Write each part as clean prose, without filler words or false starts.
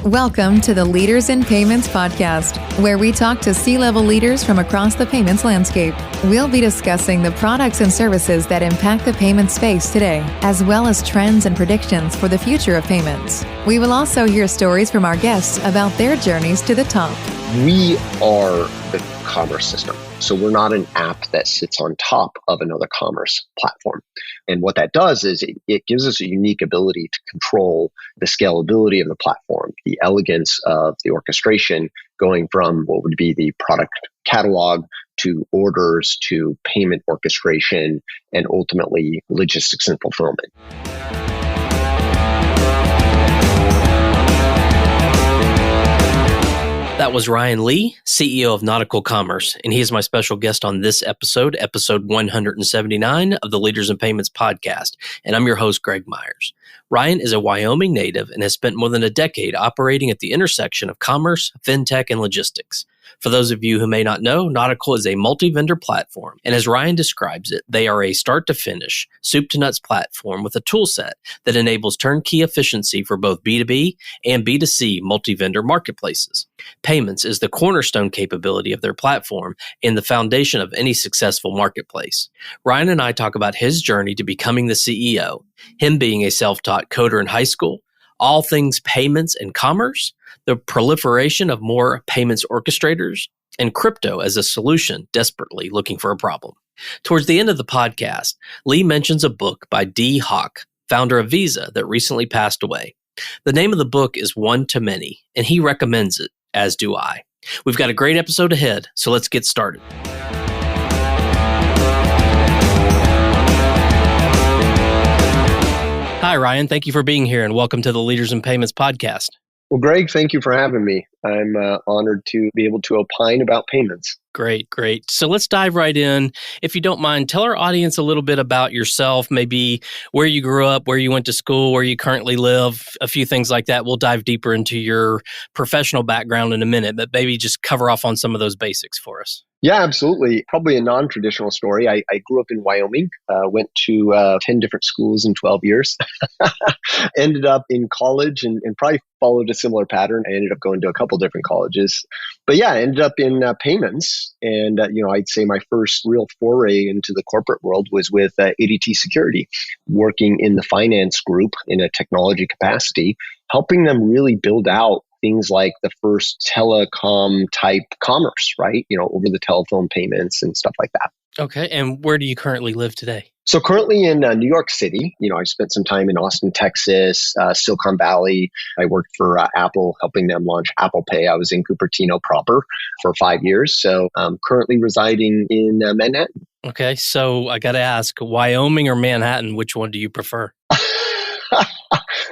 Welcome to the Leaders in Payments podcast, where we talk to C-level leaders from across the payments landscape. We'll be discussing the products and services that impact the payment space today, as well as trends and predictions for the future of payments. We will also hear stories from our guests about their journeys to the top. We are the commerce system. So we're not an app that sits on top of another commerce platform. And what that does is it gives us a unique ability to control the scalability of the platform, the elegance of the orchestration, going from what would be the product catalog to orders to payment orchestration and ultimately logistics and fulfillment. That was Ryan Lee, CEO of Nautical Commerce, and he is my special guest on this episode 179 of the Leaders in Payments podcast, and I'm your host, Greg Myers. Ryan is a Wyoming native and has spent more than a decade operating at the intersection of commerce, fintech, and logistics. For those of you who may not know, Nautical is a multi-vendor platform, and as Ryan describes it, they are a start-to-finish, soup-to-nuts platform with a toolset that enables turnkey efficiency for both B2B and B2C multi-vendor marketplaces. Payments is the cornerstone capability of their platform and the foundation of any successful marketplace. Ryan and I talk about his journey to becoming the CEO, him being a self-taught coder in high school, all things payments and commerce, the proliferation of more payments orchestrators, and crypto as a solution desperately looking for a problem. Towards the end of the podcast, Lee mentions a book by Dee Hock, founder of Visa, that recently passed away. The name of the book is One to Many, and he recommends it, as do I. We've got a great episode ahead, so let's get started. Hi, Ryan. Thank you for being here, and welcome to the Leaders in Payments podcast. Well, Greg, thank you for having me. I'm honored to be able to opine about payments. Great. So let's dive right in. If you don't mind, tell our audience a little bit about yourself, maybe where you grew up, where you went to school, where you currently live, a few things like that. We'll dive deeper into your professional background in a minute, but maybe just cover off on some of those basics for us. Yeah, absolutely. Probably a non-traditional story. I grew up in Wyoming, went to 10 different schools in 12 years, ended up in college and probably followed a similar pattern. I ended up going to a couple different colleges. But yeah, I ended up in payments. And, I'd say my first real foray into the corporate world was with ADT Security, working in the finance group in a technology capacity, helping them really build out things like the first telecom type commerce, right? Over the telephone payments and stuff like that. Okay. And where do you currently live today? So currently in New York City, I spent some time in Austin, Texas, Silicon Valley. I worked for Apple, helping them launch Apple Pay. I was in Cupertino proper for 5 years. So I'm currently residing in Manhattan. Okay. So I got to ask, Wyoming or Manhattan, which one do you prefer?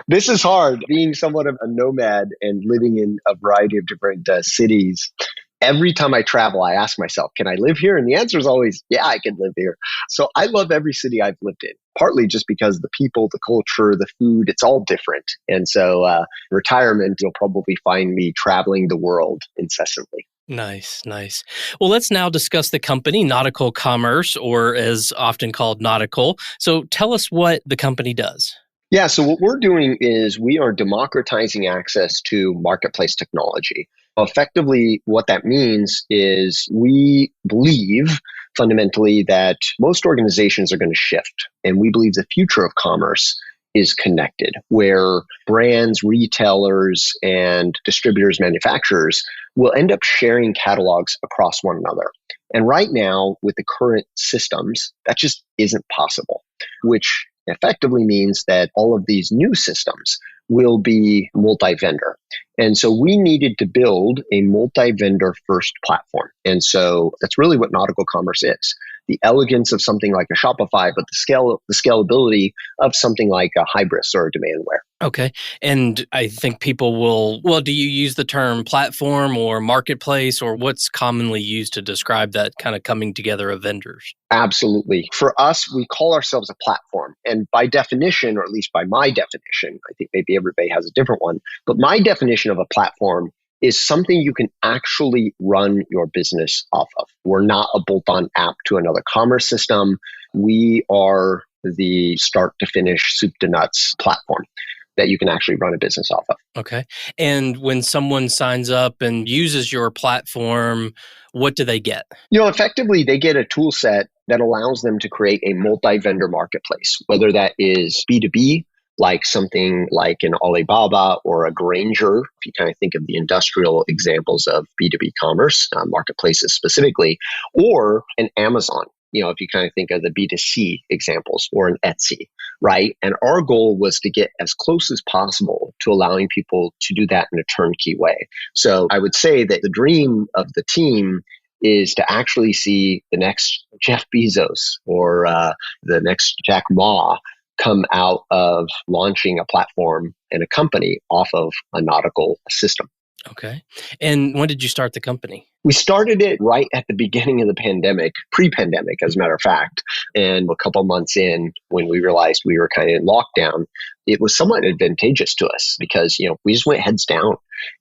This is hard, being somewhat of a nomad and living in a variety of different cities. Every time I travel, I ask myself, can I live here? And the answer is always, yeah, I can live here. So I love every city I've lived in, partly just because the people, the culture, the food, it's all different. And so retirement, you'll probably find me traveling the world incessantly. Nice. Well, let's now discuss the company, Nautical Commerce, or as often called Nautical. So tell us what the company does. Yeah, so what we're doing is we are democratizing access to marketplace technology. Effectively, what that means is we believe fundamentally that most organizations are going to shift, and we believe the future of commerce is connected, where brands, retailers, and distributors, manufacturers will end up sharing catalogs across one another. And right now, with the current systems, that just isn't possible, which effectively means that all of these new systems will be multi-vendor. And so we needed to build a multi-vendor first platform. And so that's really what Nautical Commerce is. The elegance of something like a Shopify, but the scalability of something like a Hybris or a Demandware. Okay. And I think people do you use the term platform or marketplace, or what's commonly used to describe that kind of coming together of vendors? Absolutely. For us, we call ourselves a platform. And by definition, or at least by my definition, I think maybe everybody has a different one, but my definition of a platform is something you can actually run your business off of. We're not a bolt-on app to another commerce system. We are the start to finish, soup to nuts platform. that you can actually run a business off of. Okay. And when someone signs up and uses your platform, what do they get? Effectively, they get a tool set that allows them to create a multi-vendor marketplace, whether that is B2B, like something like an Alibaba or a Granger, if you kind of think of the industrial examples of B2B commerce, marketplaces specifically, or an Amazon, if you kind of think of the B2C examples, or an Etsy, right? And our goal was to get as close as possible to allowing people to do that in a turnkey way. So I would say that the dream of the team is to actually see the next Jeff Bezos or the next Jack Ma come out of launching a platform and a company off of a nautical system. Okay. And when did you start the company? We started it right at the beginning of the pandemic, pre-pandemic, as a matter of fact. And a couple of months in, when we realized we were kind of in lockdown, it was somewhat advantageous to us because, we just went heads down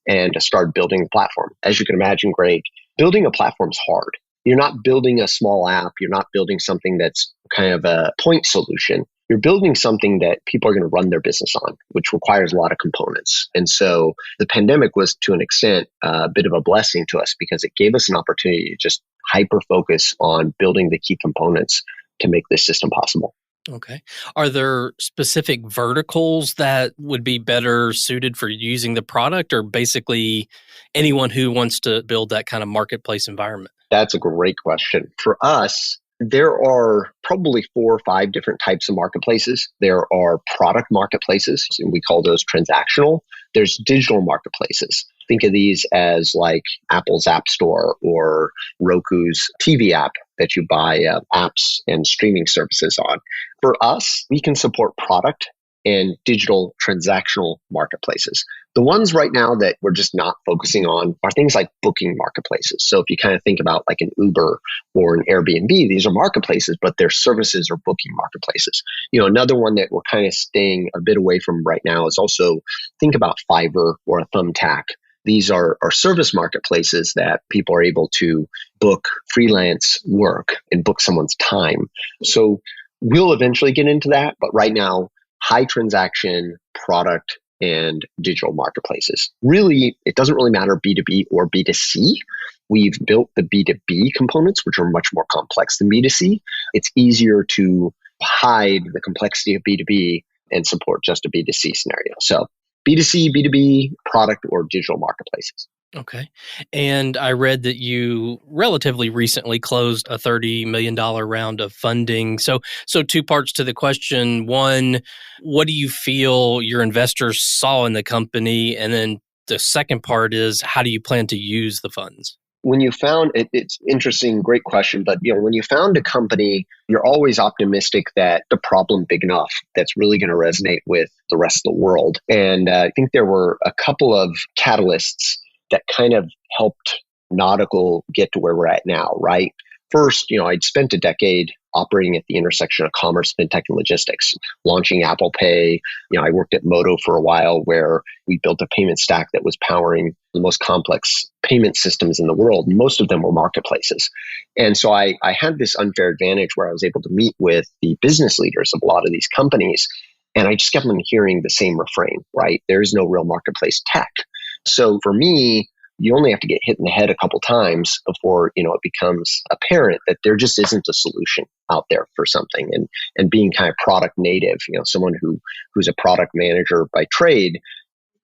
and started building the platform. As you can imagine, Greg, building a platform is hard. You're not building a small app. You're not building something that's kind of a point solution. You're building something that people are going to run their business on, which requires a lot of components. And so the pandemic was, to an extent, a bit of a blessing to us because it gave us an opportunity to just hyper-focus on building the key components to make this system possible. Okay. Are there specific verticals that would be better suited for using the product, or basically anyone who wants to build that kind of marketplace environment? That's a great question. For us, there are probably 4 or 5 different types of marketplaces. There are product marketplaces, and we call those transactional. There's digital marketplaces. Think of these as like Apple's App Store or Roku's TV app that you buy apps and streaming services on. For us, we can support product and digital transactional marketplaces. The ones right now that we're just not focusing on are things like booking marketplaces. So if you kind of think about like an Uber or an Airbnb, these are marketplaces, but their services are booking marketplaces. Another one that we're kind of staying a bit away from right now is also think about Fiverr or a Thumbtack. These are service marketplaces that people are able to book freelance work and book someone's time. So we'll eventually get into that, but right now, high transaction product and digital marketplaces. Really, it doesn't really matter B2B or B2C. We've built the B2B components, which are much more complex than B2C. It's easier to hide the complexity of B2B and support just a B2C scenario. So B2C, B2B, product or digital marketplaces. Okay. And I read that you relatively recently closed a $30 million round of funding. So 2 parts to the question. One, what do you feel your investors saw in the company? And then the second part is, how do you plan to use the funds? When you found it, it's interesting, great question. But when you found a company, you're always optimistic that the problem big enough that's really going to resonate with the rest of the world. And I think there were a couple of catalysts that kind of helped Nautical get to where we're at now, right? First, I'd spent a decade operating at the intersection of commerce, fintech, and logistics, launching Apple Pay. I worked at Moto for a while where we built a payment stack that was powering the most complex payment systems in the world. Most of them were marketplaces. And so I had this unfair advantage where I was able to meet with the business leaders of a lot of these companies. And I just kept on hearing the same refrain, right? There is no real marketplace tech. So for me, you only have to get hit in the head a couple times before, it becomes apparent that there just isn't a solution out there for something. And being kind of product native, someone who's a product manager by trade,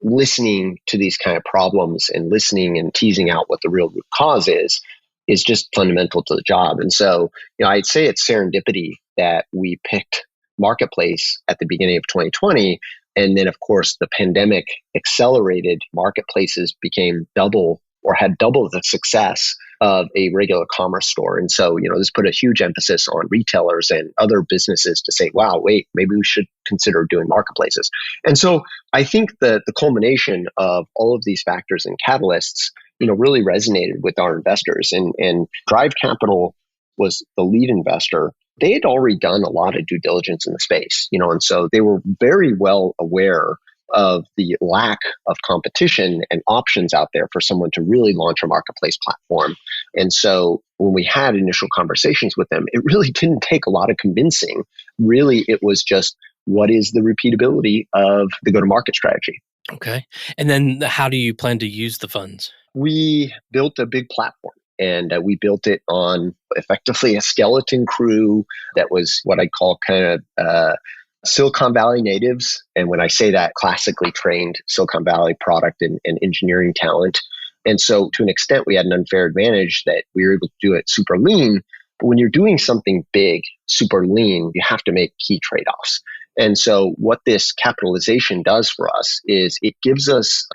listening to these kind of problems and listening and teasing out what the real root cause is just fundamental to the job. And so, I'd say it's serendipity that we picked marketplace at the beginning of 2020. And then, of course, the pandemic accelerated marketplaces became double or had double the success of a regular commerce store. And so, this put a huge emphasis on retailers and other businesses to say, wow, wait, maybe we should consider doing marketplaces. And so I think the culmination of all of these factors and catalysts, really resonated with our investors. And Drive Capital was the lead investor. They had already done a lot of due diligence in the space, and so they were very well aware of the lack of competition and options out there for someone to really launch a marketplace platform. And so when we had initial conversations with them, it really didn't take a lot of convincing. Really, it was just what is the repeatability of the go-to-market strategy. Okay. And then how do you plan to use the funds? We built a big platform. And we built it on effectively a skeleton crew that was what I'd call kind of Silicon Valley natives. And when I say that, classically trained Silicon Valley product and engineering talent. And so to an extent, we had an unfair advantage that we were able to do it super lean. But when you're doing something big, super lean, you have to make key trade-offs. And so what this capitalization does for us is it gives us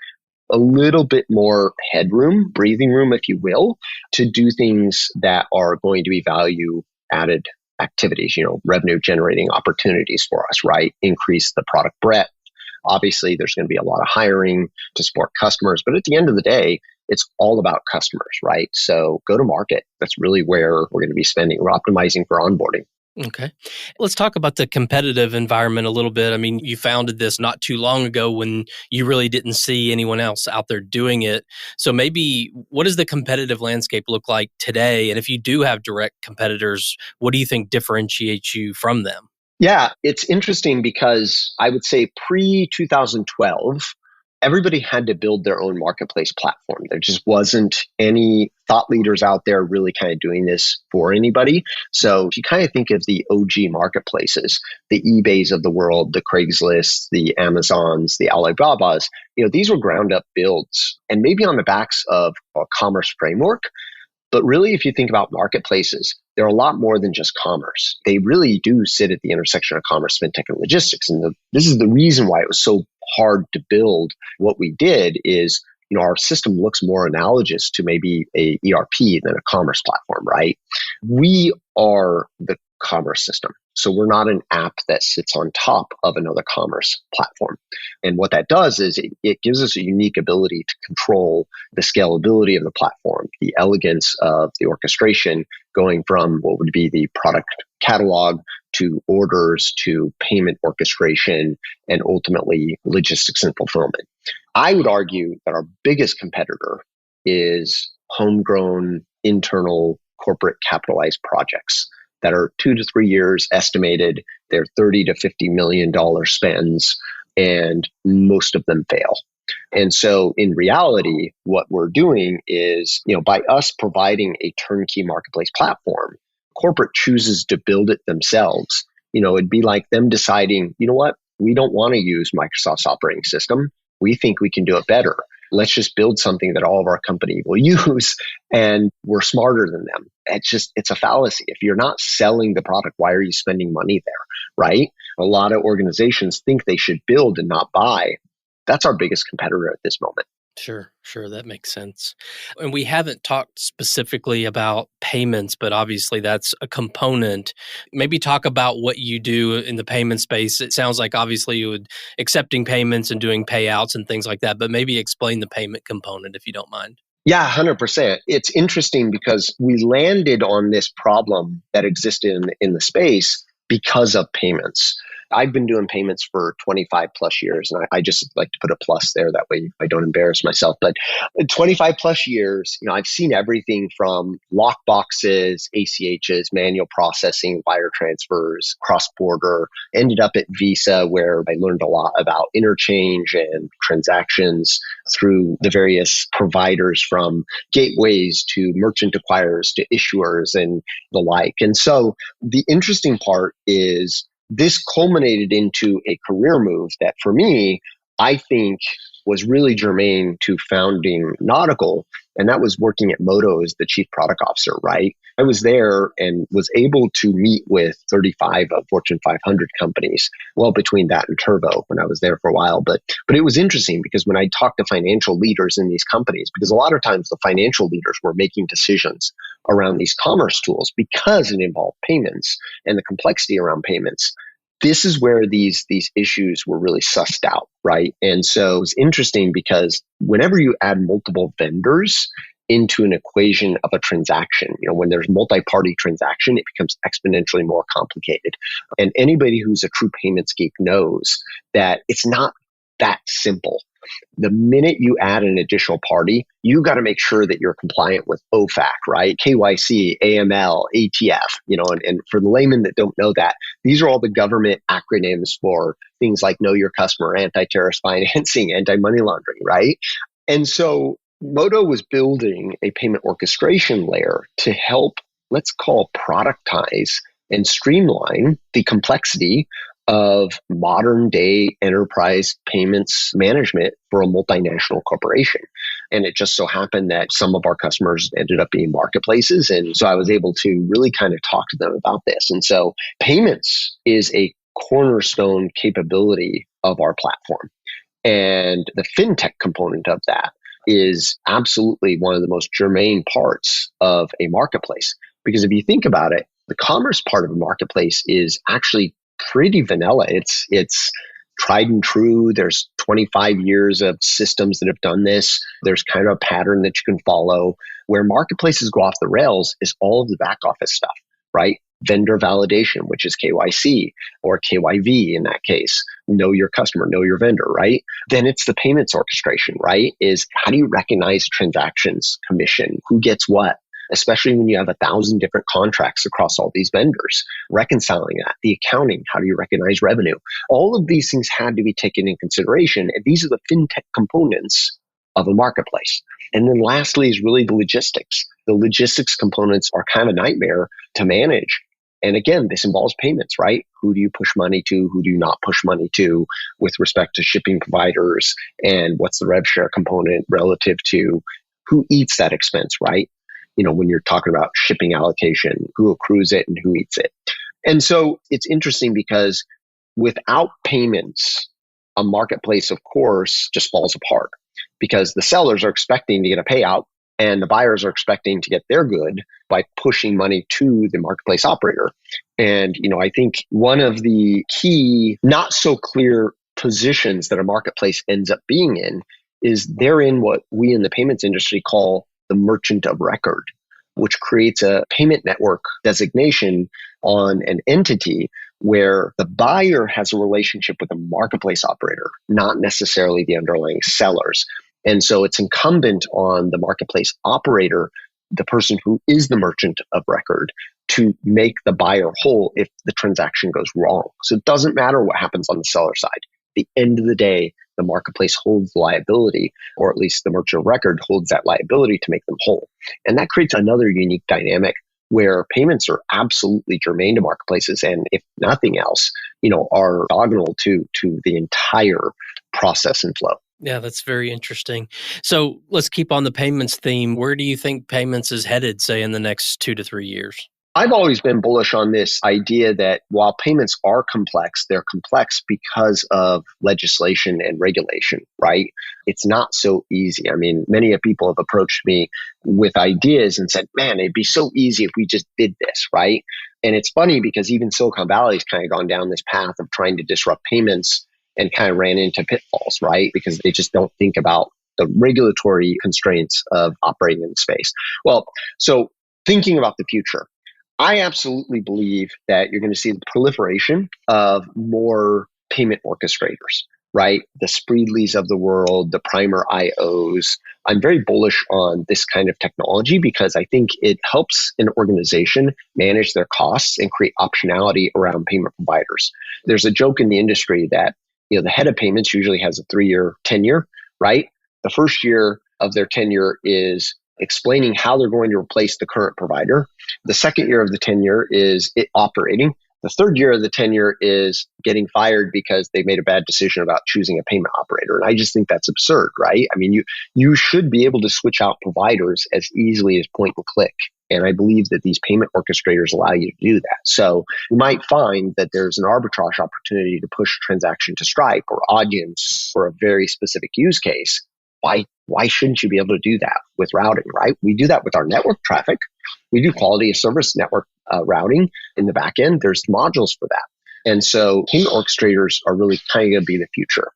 a little bit more headroom, breathing room, if you will, to do things that are going to be value added activities, revenue generating opportunities for us, right? Increase the product breadth. Obviously, there's going to be a lot of hiring to support customers, but at the end of the day, it's all about customers, right? So go to market. That's really where we're going to be spending. We're optimizing for onboarding. Okay. Let's talk about the competitive environment a little bit. I mean, you founded this not too long ago when you really didn't see anyone else out there doing it. So maybe what does the competitive landscape look like today? And if you do have direct competitors, what do you think differentiates you from them? Yeah, it's interesting because I would say pre-2012, everybody had to build their own marketplace platform. There just wasn't any thought leaders out there really kind of doing this for anybody. So if you kind of think of the OG marketplaces, the eBays of the world, the Craigslists, the Amazons, the Alibabas, these were ground up builds and maybe on the backs of a commerce framework. But really, if you think about marketplaces, they're a lot more than just commerce. They really do sit at the intersection of commerce, fintech, and logistics. And this is the reason why it was so hard to build. What we did is, our system looks more analogous to maybe a ERP than a commerce platform, right? We are the commerce system. So we're not an app that sits on top of another commerce platform. And what that does is it gives us a unique ability to control the scalability of the platform, the elegance of the orchestration, going from what would be the product catalog to orders to payment orchestration and ultimately logistics and fulfillment. I would argue that our biggest competitor is homegrown, internal, corporate capitalized projects that are 2 to 3 years estimated. They're $30 to $50 million spends, and most of them fail. And so in reality, what we're doing is, by us providing a turnkey marketplace platform, corporate chooses to build it themselves. It'd be like them deciding, what, we don't want to use Microsoft's operating system. We think we can do it better. Let's just build something that all of our company will use, and we're smarter than them. It's a fallacy. If you're not selling the product, why are you spending money there, right? A lot of organizations think they should build and not buy. That's our biggest competitor at this moment. Sure. That makes sense. And we haven't talked specifically about payments, but obviously that's a component. Maybe talk about what you do in the payment space. It sounds like obviously you would accepting payments and doing payouts and things like that, but maybe explain the payment component if you don't mind. Yeah, 100%. It's interesting because we landed on this problem that existed in the space because of payments. I've been doing payments for 25 plus years, and I just like to put a plus there. That way I don't embarrass myself. But 25 plus years, I've seen everything from lock boxes, ACHs, manual processing, wire transfers, cross-border, ended up at Visa where I learned a lot about interchange and transactions through the various providers from gateways to merchant acquirers to issuers and the like. And so the interesting part is this culminated into a career move that for me, I think was really germane to founding Nautical. And that was working at Moto as the chief product officer, right? I was there and was able to meet with 35 of Fortune 500 companies, well, between that and Turbo when I was there for a while. But it was interesting because when I talked to financial leaders in these companies, because a lot of times the financial leaders were making decisions around these commerce tools because it involved payments and the complexity around payments. This is where these issues were really sussed out, right? And so it's interesting because whenever you add multiple vendors into an equation of a transaction, when there's multi-party transaction, it becomes exponentially more complicated. And anybody who's a true payments geek knows that it's not that simple. The minute you add an additional party, you got to make sure that you're compliant with OFAC, right? KYC, AML, ATF, and for the laymen that don't know that, these are all the government acronyms for things like know your customer, anti-terrorist financing, anti-money laundering, right? And so Modo was building a payment orchestration layer to help, let's call, productize and streamline the complexity of modern day enterprise payments management for a multinational corporation. And it just so happened that some of our customers ended up being marketplaces. And so I was able to really kind of talk to them about this. And so payments is a cornerstone capability of our platform. And the fintech component of that is absolutely one of the most germane parts of a marketplace. Because if you think about it, the commerce part of a marketplace is actually pretty vanilla. It's tried and true. There's 25 years of systems that have done this. There's kind of a pattern that you can follow. Where marketplaces go off the rails is all of the back office stuff, right? Vendor validation, which is KYC or KYV in that case. Know your customer, know your vendor, right? Then it's the payments orchestration, right? Is how do you recognize transactions, commission, who gets what? Especially when you have 1,000 different contracts across all these vendors, reconciling that, the accounting, how do you recognize revenue? All of these things had to be taken in consideration. And these are the fintech components of a marketplace. And then lastly is really the logistics. The logistics components are kind of a nightmare to manage. And again, this involves payments, right? Who do you push money to? Who do you not push money to with respect to shipping providers? And what's the rev share component relative to who eats that expense, right? When you're talking about shipping allocation, who accrues it and who eats it. And so it's interesting because without payments, a marketplace, of course, just falls apart because the sellers are expecting to get a payout and the buyers are expecting to get their good by pushing money to the marketplace operator. And, I think one of the key, not so clear positions that a marketplace ends up being in is they're in what we in the payments industry call the merchant of record, which creates a payment network designation on an entity where the buyer has a relationship with the marketplace operator, not necessarily the underlying sellers. And so it's incumbent on the marketplace operator, the person who is the merchant of record, to make the buyer whole if the transaction goes wrong. So it doesn't matter what happens on the seller side. At the end of the day, the marketplace holds the liability, or at least the merchant of record holds that liability to make them whole. And that creates another unique dynamic where payments are absolutely germane to marketplaces. And if nothing else, are orthogonal to the entire process and flow. Yeah, that's very interesting. So let's keep on the payments theme. Where do you think payments is headed, say, in the next 2 to 3 years? I've always been bullish on this idea that while payments are complex, they're complex because of legislation and regulation, right? It's not so easy. I mean, many people have approached me with ideas and said, man, it'd be so easy if we just did this, right? And it's funny because even Silicon Valley's kind of gone down this path of trying to disrupt payments and kind of ran into pitfalls, right? Because they just don't think about the regulatory constraints of operating in the space. Well, so thinking about the future, I absolutely believe that you're going to see the proliferation of more payment orchestrators, right? The Spreedleys of the world, the Primer IOs. I'm very bullish on this kind of technology because I think it helps an organization manage their costs and create optionality around payment providers. There's a joke in the industry that the head of payments usually has a 3-year tenure, right? The first year of their tenure is explaining how they're going to replace the current provider. The second year of the tenure is it operating. The third year of the tenure is getting fired because they made a bad decision about choosing a payment operator. And I just think that's absurd, right? I mean, you should be able to switch out providers as easily as point and click. And I believe that these payment orchestrators allow you to do that. So you might find that there's an arbitrage opportunity to push a transaction to Stripe or audience for a very specific use case. Why shouldn't you be able to do that with routing, right? We do that with our network traffic. We do quality of service network routing in the back end. There's modules for that. And so payment orchestrators are really kind of going to be the future.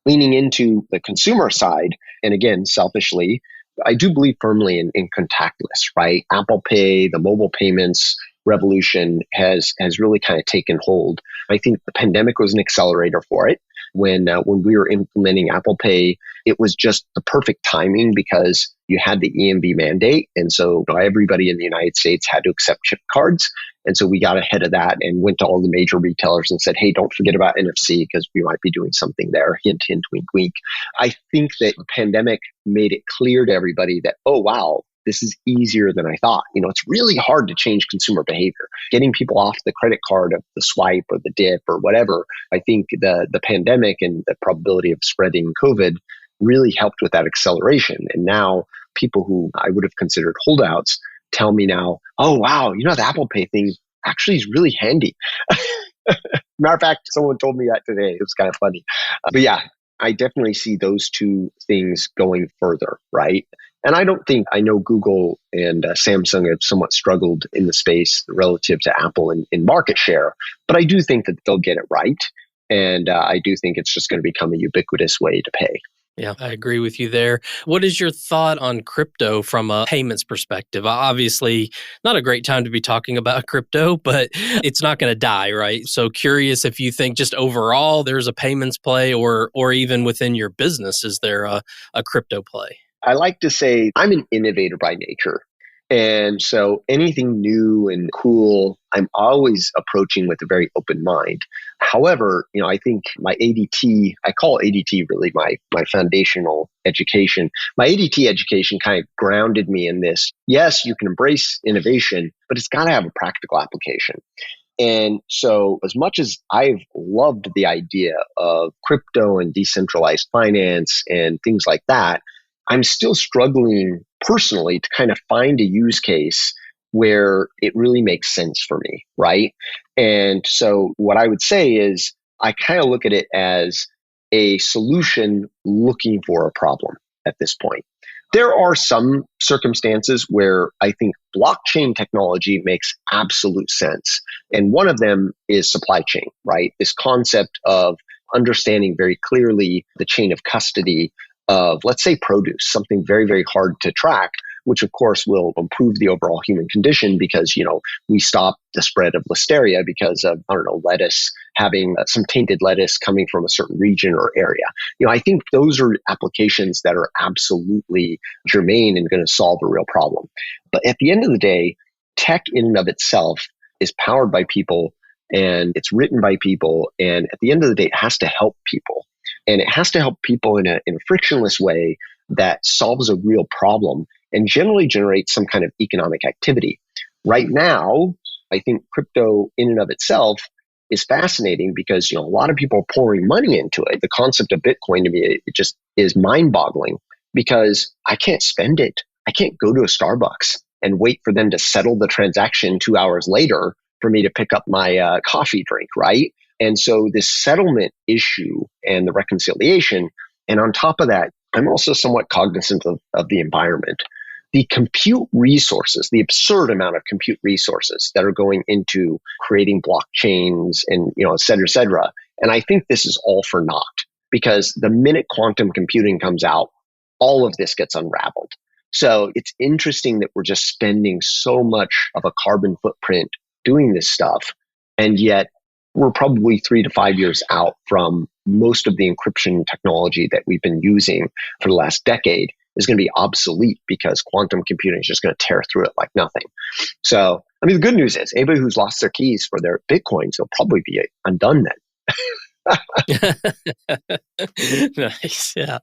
Leaning into the consumer side, and again, selfishly, I do believe firmly in contactless, right? Apple Pay, the mobile payments revolution has really kind of taken hold. I think the pandemic was an accelerator for it. when we were implementing Apple Pay, it was just the perfect timing because you had the EMV mandate. And so everybody in the United States had to accept chip cards. And so we got ahead of that and went to all the major retailers and said, hey, don't forget about NFC because we might be doing something there. Hint, hint, wink, wink. I think that the pandemic made it clear to everybody that, oh, wow, this is easier than I thought. It's really hard to change consumer behavior. Getting people off the credit card of the swipe or the dip or whatever. I think the pandemic and the probability of spreading COVID really helped with that acceleration. And now people who I would have considered holdouts tell me now, oh, wow, the Apple Pay thing actually is really handy. Matter of fact, someone told me that today. It was kind of funny. But yeah, I definitely see those two things going further, right? And I know Google and Samsung have somewhat struggled in the space relative to Apple in market share, but I do think that they'll get it right. And I do think it's just going to become a ubiquitous way to pay. Yeah, I agree with you there. What is your thought on crypto from a payments perspective? Obviously, not a great time to be talking about crypto, but it's not going to die, right? So curious if you think just overall there's a payments play or even within your business, is there a crypto play? I like to say I'm an innovator by nature. And so anything new and cool, I'm always approaching with a very open mind. However, I think my ADT, I call ADT really my foundational education. My ADT education kind of grounded me in this. Yes, you can embrace innovation, but it's got to have a practical application. And so as much as I've loved the idea of crypto and decentralized finance and things like that, I'm still struggling personally to kind of find a use case where it really makes sense for me, right? And so what I would say is I kind of look at it as a solution looking for a problem at this point. There are some circumstances where I think blockchain technology makes absolute sense. And one of them is supply chain, right? This concept of understanding very clearly the chain of custody of, let's say, produce, something very, very hard to track, which of course will improve the overall human condition because, we stop the spread of listeria because of, lettuce having some tainted lettuce coming from a certain region or area. I think those are applications that are absolutely germane and going to solve a real problem. But at the end of the day, tech in and of itself is powered by people and it's written by people. And at the end of the day, it has to help people. And it has to help people in a frictionless way that solves a real problem and generally generates some kind of economic activity. Right now, I think crypto in and of itself is fascinating because a lot of people are pouring money into it. The concept of Bitcoin to me, it just is mind-boggling because I can't spend it. I can't go to a Starbucks and wait for them to settle the transaction 2 hours later for me to pick up my coffee drink, right? And so this settlement issue and the reconciliation, and on top of that, I'm also somewhat cognizant of the environment. The compute resources, the absurd amount of compute resources that are going into creating blockchains and, et cetera, et cetera. And I think this is all for naught because the minute quantum computing comes out, all of this gets unraveled. So it's interesting that we're just spending so much of a carbon footprint doing this stuff. And yet we're probably 3 to 5 years out from most of the encryption technology that we've been using for the last decade is going to be obsolete because quantum computing is just going to tear through it like nothing. So, the good news is anybody who's lost their keys for their Bitcoins, they'll probably be undone then. Nice. Yeah,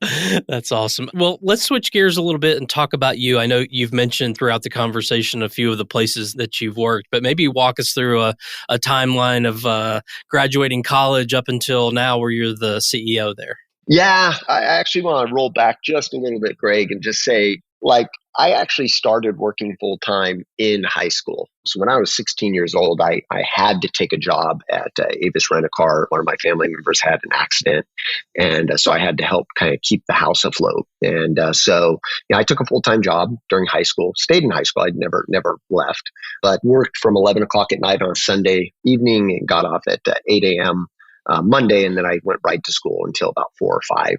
that's awesome. Well, let's switch gears a little bit and talk about you. I know you've mentioned throughout the conversation a few of the places that you've worked, but maybe walk us through a timeline of graduating college up until now where you're the CEO there. Yeah, I actually want to roll back just a little bit, Greg, and just say, I actually started working full time in high school. So when I was 16 years old, I had to take a job at Avis Rent-A-Car. One of my family members had an accident. And so I had to help kind of keep the house afloat. And so I took a full-time job during high school, stayed in high school. I'd never left, but worked from 11 o'clock at night on a Sunday evening and got off at 8 a.m. Monday, and then I went right to school until about 4 or 5.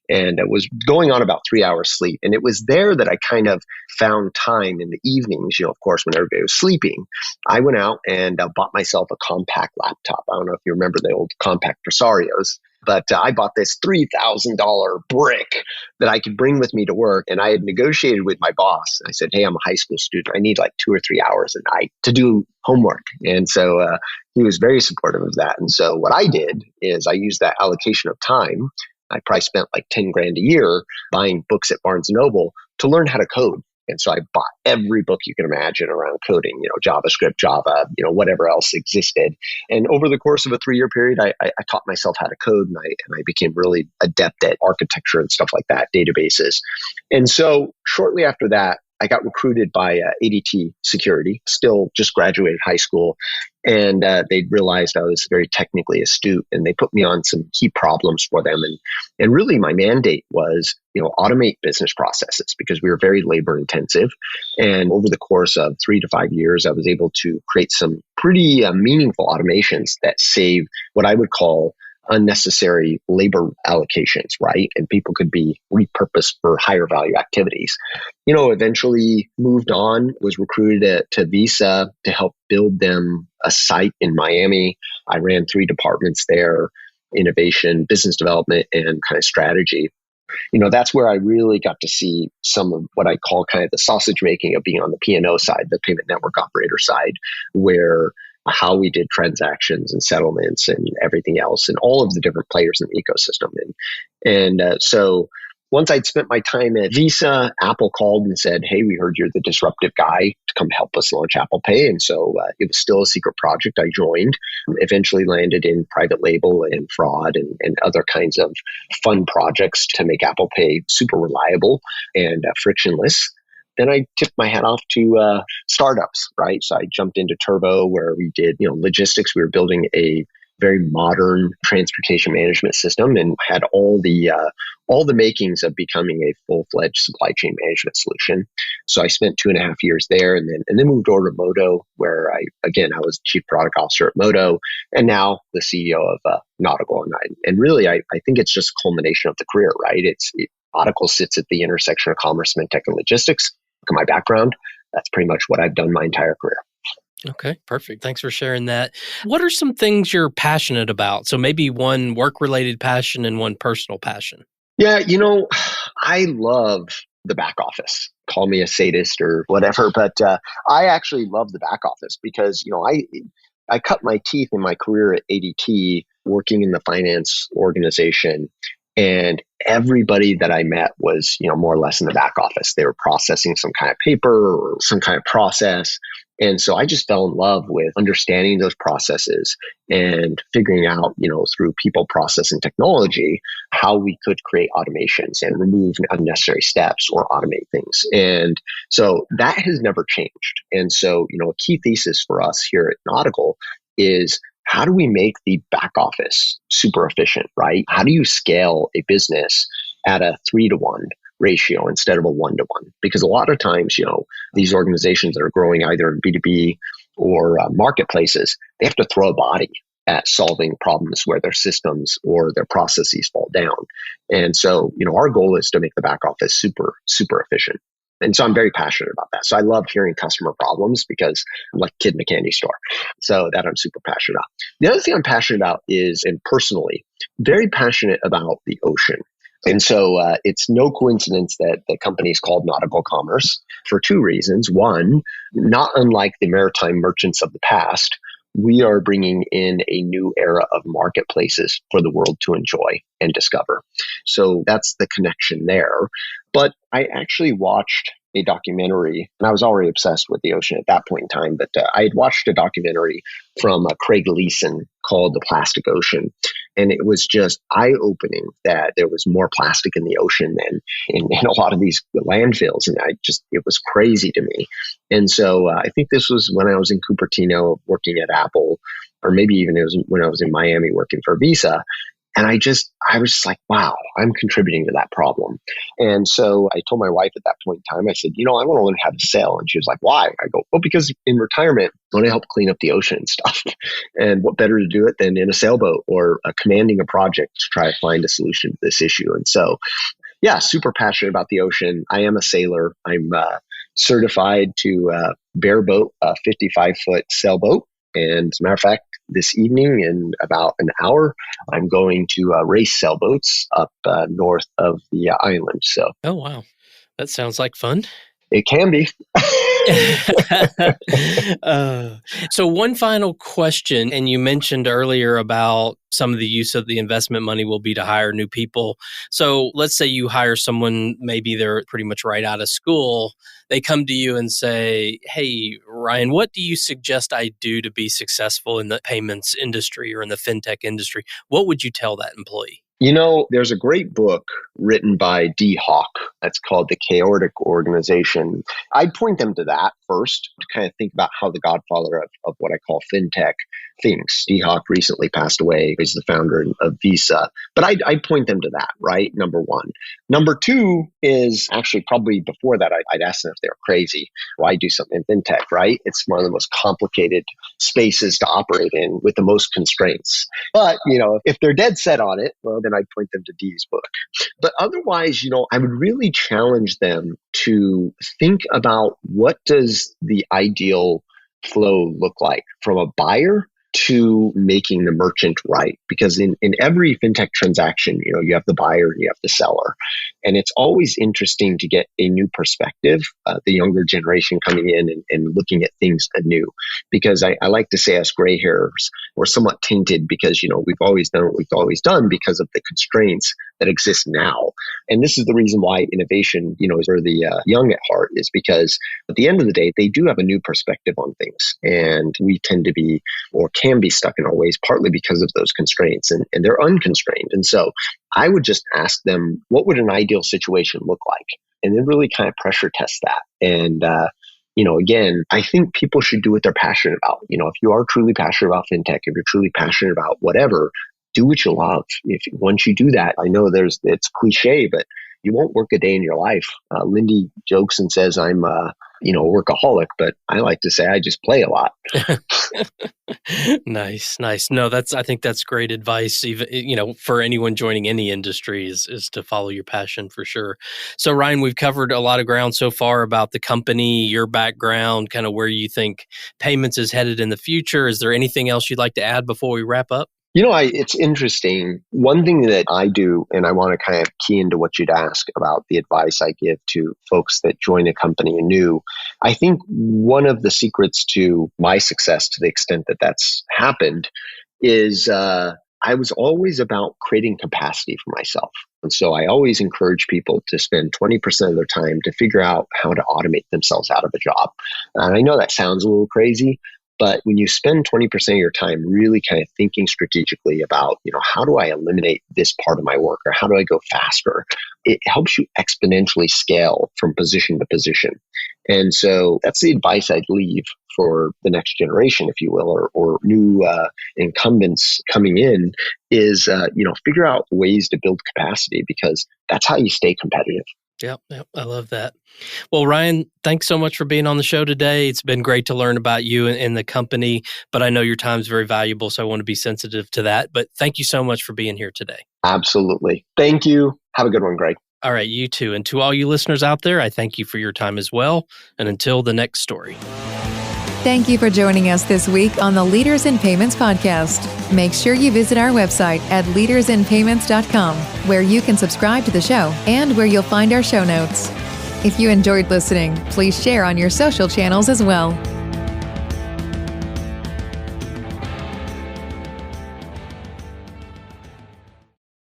And it was going on about 3 hours sleep. And it was there that I kind of found time in the evenings, of course, when everybody was sleeping. I went out and bought myself a compact laptop. I don't know if you remember the old compact Presarios. but I bought this $3,000 brick that I could bring with me to work. And I had negotiated with my boss. I said, hey, I'm a high school student. I need like 2 or 3 hours a night to do homework. And so he was very supportive of that. And so what I did is I used that allocation of time. I probably spent like 10 grand a year buying books at Barnes & Noble to learn how to code. And so I bought every book you can imagine around coding, JavaScript, Java, whatever else existed. And over the course of a 3-year period, I taught myself how to code, and I became really adept at architecture and stuff like that, databases. And so shortly after that, I got recruited by ADT Security, still just graduated high school. And they realized I was very technically astute, and they put me on some key problems for them. And really my mandate was, automate business processes because we were very labor intensive. And over the course of 3 to 5 years, I was able to create some pretty meaningful automations that save what I would call unnecessary labor allocations, right? And people could be repurposed for higher value activities. Eventually moved on, was recruited to Visa to help build them a site in Miami. I ran 3 departments there, innovation, business development, and kind of strategy. That's where I really got to see some of what I call kind of the sausage making of being on the P&O side, the payment network operator side, where how we did transactions and settlements and everything else and all of the different players in the ecosystem. So once I'd spent my time at Visa, Apple called and said, hey, we heard you're the disruptive guy to come help us launch Apple Pay. And so it was still a secret project. I joined, eventually landed in private label and fraud and other kinds of fun projects to make Apple Pay super reliable and frictionless. Then I tipped my hat off to startups, right? So I jumped into Turbo, where we did, logistics. We were building a very modern transportation management system and had all the makings of becoming a full-fledged supply chain management solution. So I spent 2.5 years there, and then moved over to Moto, where I was chief product officer at Moto, and now the CEO of Nautical. And really, I think it's just a culmination of the career, right? Nautical sits at the intersection of commerce, fintech, and logistics. Look at my background. That's pretty much what I've done my entire career. Okay, perfect. Thanks for sharing that. What are some things you're passionate about? So maybe one work-related passion and one personal passion. Yeah, I love the back office. Call me a sadist or whatever, but I actually love the back office because, I cut my teeth in my career at ADT working in the finance organization. And everybody that I met was, more or less in the back office. They were processing some kind of paper or some kind of process. And so I just fell in love with understanding those processes and figuring out, through people, process, and technology, how we could create automations and remove unnecessary steps or automate things. And so that has never changed. And so, a key thesis for us here at Nautical is, how do we make the back office super efficient, right? How do you scale a business at a 3-to-1 ratio instead of a 1-to-1? Because a lot of times, these organizations that are growing either in B2B or marketplaces, they have to throw a body at solving problems where their systems or their processes fall down. And so, our goal is to make the back office super, super efficient. And so I'm very passionate about that. So I love hearing customer problems because I'm like a kid in a candy store. So that I'm super passionate about. The other thing I'm passionate about is, and personally, very passionate about the ocean. And so it's no coincidence that the company is called Nautical Commerce for 2 reasons. One, not unlike the maritime merchants of the past, we are bringing in a new era of marketplaces for the world to enjoy and discover. So that's the connection there. But I actually watched a documentary, and I was already obsessed with the ocean at that point in time, but I had watched a documentary from Craig Leeson called The Plastic Ocean. And it was just eye-opening that there was more plastic in the ocean than in a lot of these landfills. And it was crazy to me. And so I think this was when I was in Cupertino working at Apple, or maybe even it was when I was in Miami working for Visa. And I was just like, wow, I'm contributing to that problem. And so I told my wife at that point in time, I said, I want to learn how to sail. And she was like, why? I go, well, because in retirement, I want to help clean up the ocean and stuff. And what better to do it than in a sailboat or commanding a project to try to find a solution to this issue. And so, yeah, super passionate about the ocean. I am a sailor. I'm certified to bareboat a 55-foot sailboat. And as a matter of fact, this evening in about an hour. I'm going to race sailboats up north of the island. So, oh, wow. That sounds like fun. It can be. So one final question, and you mentioned earlier about some of the use of the investment money will be to hire new people. So let's say you hire someone, maybe they're pretty much right out of school. They come to you and say, hey, Ryan, what do you suggest I do to be successful in the payments industry or in the fintech industry? What would you tell that employee? There's a great book written by D. Hawk that's called The Chaotic Organization. I'd point them to that first to kind of think about how the godfather of what I call fintech thinks. D. Hawk recently passed away. He's the founder of Visa. But I'd point them to that, right? Number one. Number two is actually probably before that, I'd ask them if they're crazy. Why do something in fintech, right? It's one of the most complicated spaces to operate in with the most constraints. But, if they're dead set on it, well, then I'd point them to Dee's book. But otherwise, I would really challenge them to think about what does the ideal flow look like from a buyer to making the merchant right. Because in every fintech transaction, you have the buyer and you have the seller. And it's always interesting to get a new perspective, the younger generation coming in and looking at things anew. Because I like to say us gray hairs, we're somewhat tainted because, we've always done what we've always done because of the constraints that exist now. And this is the reason why innovation, is for the young at heart, is because at the end of the day, they do have a new perspective on things. And we tend to be, or can be stuck in our ways, partly because of those constraints, and they're unconstrained. And so I would just ask them, what would an ideal situation look like? And then really kind of pressure test that. And, again, I think people should do what they're passionate about. If you are truly passionate about fintech, if you're truly passionate about whatever, do what you love. Once you do that, I know it's cliche, but you won't work a day in your life. Lindy jokes and says I'm a workaholic, but I like to say I just play a lot. Nice. No, I think that's great advice. Even, for anyone joining any industry is to follow your passion for sure. So Ryan, we've covered a lot of ground so far about the company, your background, kind of where you think payments is headed in the future. Is there anything else you'd like to add before we wrap up? It's interesting. One thing that I do, and I want to kind of key into what you'd ask about the advice I give to folks that join a company anew. I think one of the secrets to my success, to the extent that that's happened, is I was always about creating capacity for myself. And so I always encourage people to spend 20% of their time to figure out how to automate themselves out of a job. And I know that sounds a little crazy, but when you spend 20% of your time really kind of thinking strategically about, how do I eliminate this part of my work, or how do I go faster? It helps you exponentially scale from position to position. And so that's the advice I'd leave for the next generation, if you will, or new incumbents coming in is, figure out ways to build capacity, because that's how you stay competitive. Yep. I love that. Well, Ryan, thanks so much for being on the show today. It's been great to learn about you and the company, but I know your time is very valuable, so I want to be sensitive to that. But thank you so much for being here today. Absolutely. Thank you. Have a good one, Greg. All right, you too. And to all you listeners out there, I thank you for your time as well. And until the next story. Thank you for joining us this week on the Leaders in Payments podcast. Make sure you visit our website at leadersinpayments.com, where you can subscribe to the show and where you'll find our show notes. If you enjoyed listening, please share on your social channels as well.